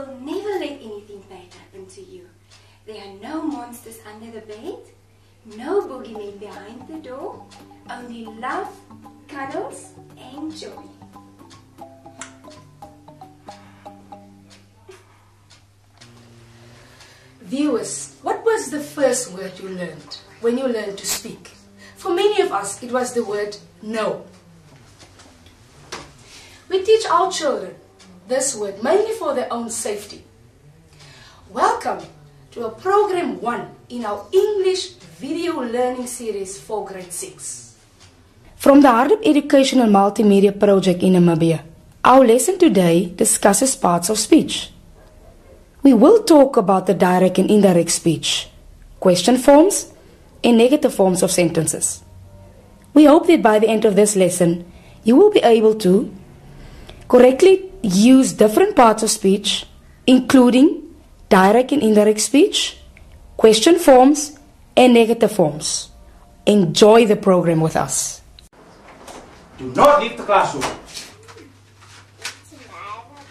will never let anything bad happen to you. There are no monsters under the bed, no boogeymen behind the door, only love, cuddles, and joy. Viewers, what was the first word you learned when you learned to speak? For many of us, it was the word no. We teach our children this word mainly for their own safety. Welcome to a program 1 in our English video learning series for grade 6. From the Hardip Educational Multimedia Project in Namibia, our lesson today discusses parts of speech. We will talk about the direct and indirect speech, question forms, and negative forms of sentences. We hope that by the end of this lesson, you will be able to correctly use different parts of speech, including direct and indirect speech, question forms, and negative forms. Enjoy the program with us. Do not leave the classroom.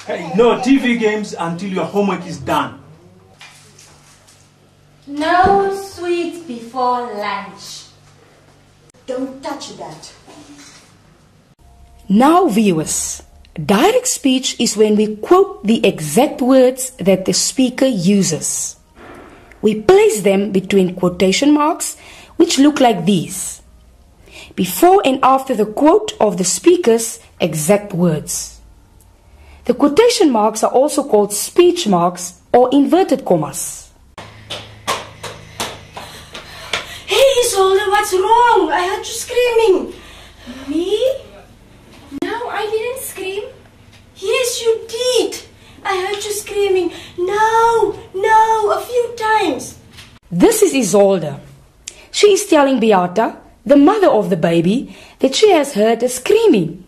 Hey, no TV games until your homework is done. No sweets before lunch. Don't touch that. Now, viewers, direct speech is when we quote the exact words that the speaker uses. We place them between quotation marks, which look like these, before and after the quote of the speaker's exact words. The quotation marks are also called speech marks or inverted commas. Hey, Isolde, what's wrong? I heard you screaming. Me? No, I didn't scream. Yes, you did. I heard you screaming. No, a few times. This is Isolde. She is telling Beata, the mother of the baby, that she has heard her screaming.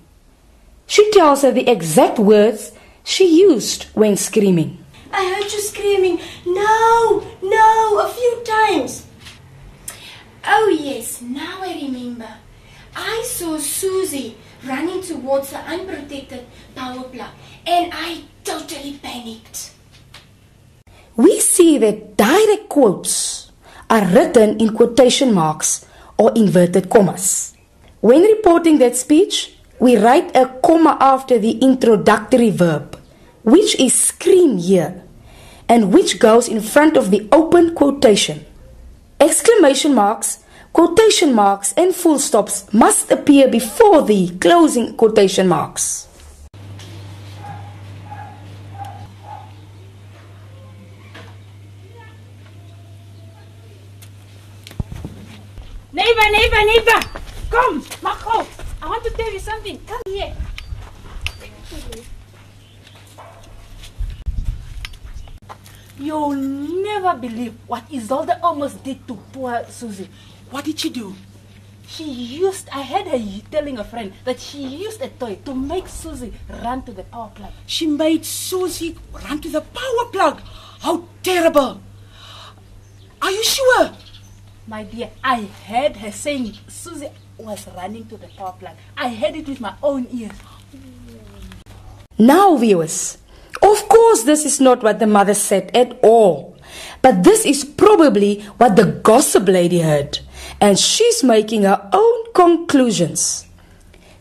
She tells her the exact words she used when screaming. I heard you screaming. No, a few times. Oh yes, now I remember. I saw Susie running towards the unprotected power plug and I totally panicked. We see that direct quotes are written in quotation marks or inverted commas. When reporting that speech, we write a comma after the introductory verb, which is scream here, and which goes in front of the open quotation. Exclamation marks, quotation marks, and full stops must appear before the closing quotation marks. Neighbor, come, Marco. I want to tell you something. Come here. You'll never believe what Isolde almost did to poor Susie. What did she do? I heard her telling a friend that she used a toy to make Susie run to the power plug. She made Susie run to the power plug. How terrible. Are you sure? My dear, I heard her saying Susie was running to the power plug. I heard it with my own ears. Now, viewers, of course this is not what the mother said at all. But this is probably what the gossip lady heard. And she's making her own conclusions.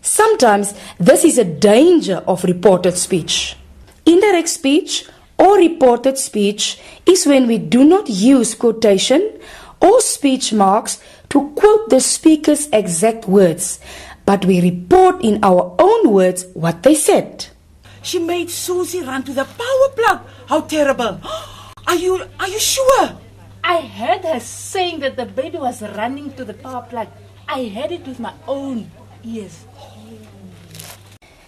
Sometimes this is a danger of reported speech. Indirect speech or reported speech is when we do not use quotation or speech marks to quote the speaker's exact words, but we report in our own words what they said. She made Susie run to the power plug. How terrible. Are you sure? I heard her saying that the baby was running to the power plug. I heard it with my own ears.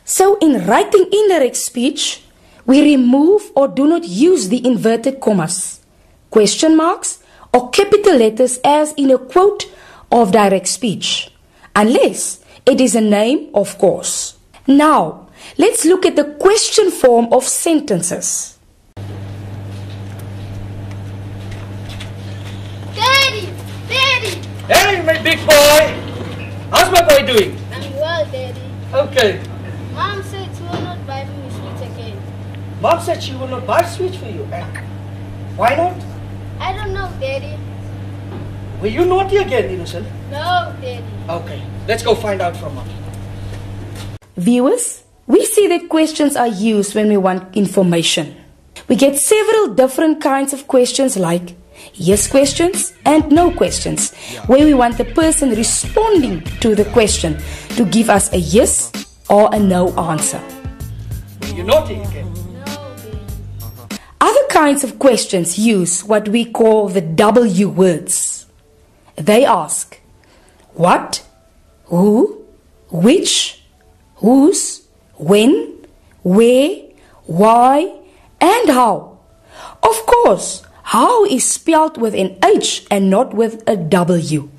So in writing indirect speech, we remove or do not use the inverted commas, question marks, or capital letters as in a quote of direct speech, unless it is a name, of course. Now, let's look at the question form of sentences. Daddy! Hey, my big boy! How's my boy doing? I'm well, Daddy. Okay. Mom said she will not buy me sweets again. Mom said she will not buy sweets for you. And why not? I don't know, Daddy. Were you naughty again, Innocent? No, Daddy. Okay, let's go find out from Mom. Viewers, we see that questions are used when we want information. We get several different kinds of questions like yes questions and no questions, where we want the person responding to the question to give us a yes or a no answer. Were you naughty again? Other kinds of questions use what we call the W words. They ask what, who, which, whose, when, where, why, and how. Of course, how is spelled with an H and not with a W.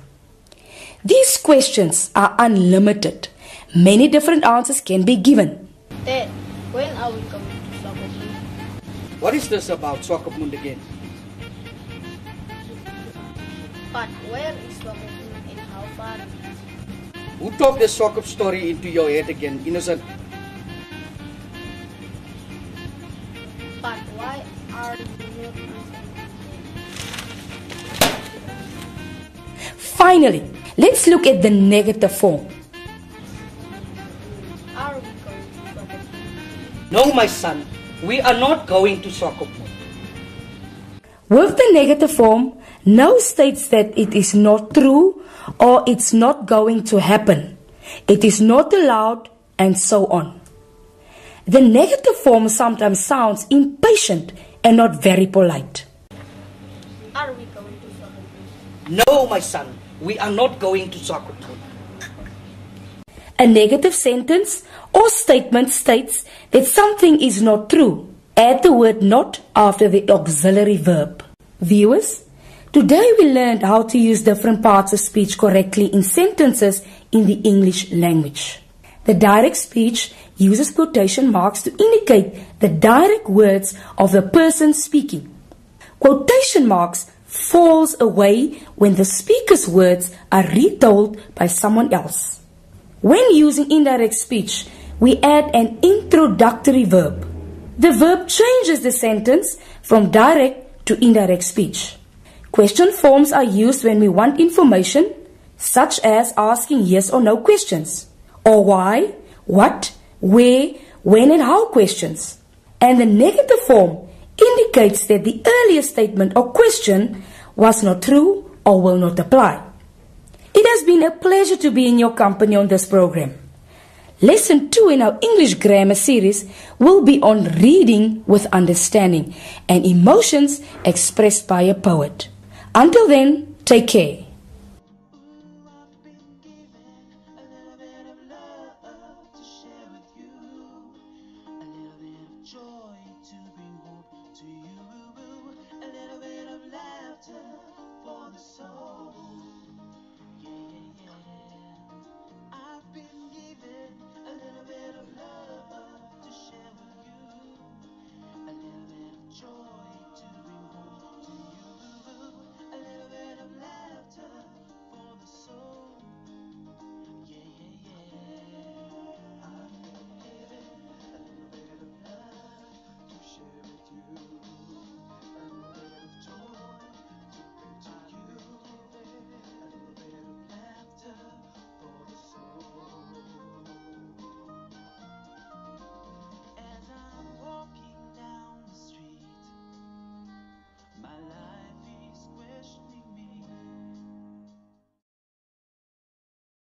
These questions are unlimited. Many different answers can be given. Dad, when are we coming to Swakopmund? What is this about Swakopmund again? But where is Swakopmund and how far? Who talked this Swakop story into your head again, Innocent? But why are you not answering? Finally, let's look at the negative form. Are we going to Swakopmund? No, my son, we are not going to Swakopmund. With the negative form, no states that it is not true or it's not going to happen. It is not allowed and so on. The negative form sometimes sounds impatient and not very polite. Are we going to Swakopmund? No, my son, we are not going to Swakopmund. A negative sentence or statement states that something is not true. Add the word not after the auxiliary verb. Viewers, today we learned how to use different parts of speech correctly in sentences in the English language. The direct speech uses quotation marks to indicate the direct words of the person speaking. Quotation marks falls away when the speaker's words are retold by someone else. When using indirect speech, we add an introductory verb. The verb changes the sentence from direct to indirect speech. Question forms are used when we want information, such as asking yes or no questions, or why, what, where, when and how questions. And the negative form indicates that the earlier statement or question was not true or will not apply. It has been a pleasure to be in your company on this program. Lesson 2 in our English grammar series will be on reading with understanding and emotions expressed by a poet. Until then, take care.